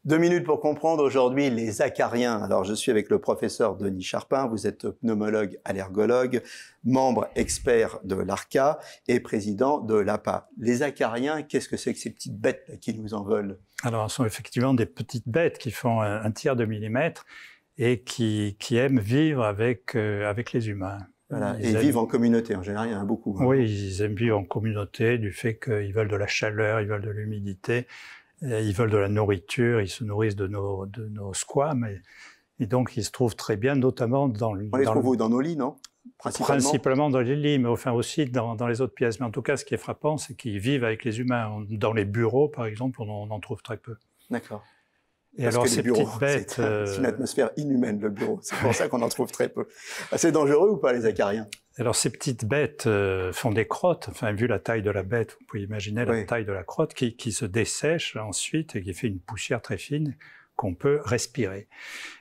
2 minutes pour comprendre aujourd'hui les acariens. Alors, je suis avec le professeur Denis Charpin. Vous êtes pneumologue allergologue, membre expert de l'ARCA et président de l'APA. Les acariens, qu'est-ce que c'est que ces petites bêtes là, qui nous en veulent? Alors, ce sont effectivement des petites bêtes qui font un tiers de millimètre et qui aiment vivre avec les humains. Voilà. Et vivent en communauté, en général, il y en a beaucoup. Hein. Oui, ils aiment vivre en communauté du fait qu'ils veulent de la chaleur, ils veulent de l'humidité, ils veulent de la nourriture, ils se nourrissent de nos squames et donc ils se trouvent très bien, notamment dans On les trouve dans nos lits, non? Principalement dans les lits, mais enfin aussi dans les autres pièces. Mais en tout cas, ce qui est frappant, c'est qu'ils vivent avec les humains. Dans les bureaux, par exemple, on en trouve très peu. D'accord. Et parce alors, que ces les bureaux, petites bêtes, c'est une atmosphère inhumaine, le bureau. C'est pour ça qu'on en trouve très peu. C'est dangereux ou pas, les acariens? Alors, ces petites bêtes font des crottes. Enfin, vu la taille de la bête, vous pouvez imaginer la taille de la crotte qui se dessèche ensuite et qui fait une poussière très fine qu'on peut respirer.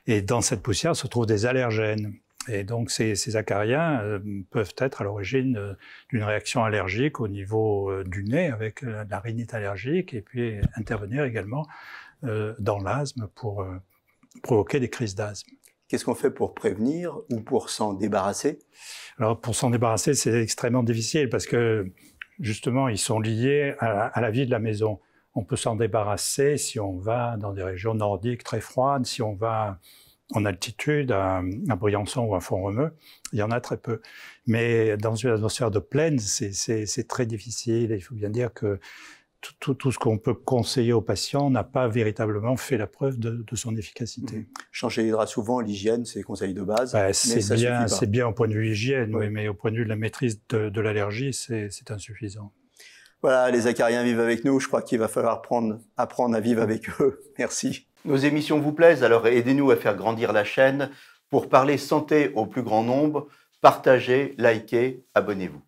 Et dans cette poussière se trouvent des allergènes. Et donc, ces acariens peuvent être à l'origine d'une réaction allergique au niveau du nez avec la rhinite allergique et puis intervenir également dans l'asthme pour provoquer des crises d'asthme. Qu'est-ce qu'on fait pour prévenir ou pour s'en débarrasser? Alors, pour s'en débarrasser, c'est extrêmement difficile parce que, justement, ils sont liés à la vie de la maison. On peut s'en débarrasser si on va dans des régions nordiques très froides, si on va en altitude, à Briançon ou à Font-Romeu, il y en a très peu. Mais dans une atmosphère de plaine, c'est très difficile. Et il faut bien dire que tout ce qu'on peut conseiller aux patients n'a pas véritablement fait la preuve de son efficacité. Changer les draps souvent, l'hygiène, c'est les conseils de base. C'est bien au point de vue hygiène, oui, mais au point de vue de la maîtrise de l'allergie, c'est insuffisant. Voilà, les acariens vivent avec nous. Je crois qu'il va falloir apprendre à vivre avec eux. Merci. Nos émissions vous plaisent, alors aidez-nous à faire grandir la chaîne. Pour parler santé au plus grand nombre, partagez, likez, abonnez-vous.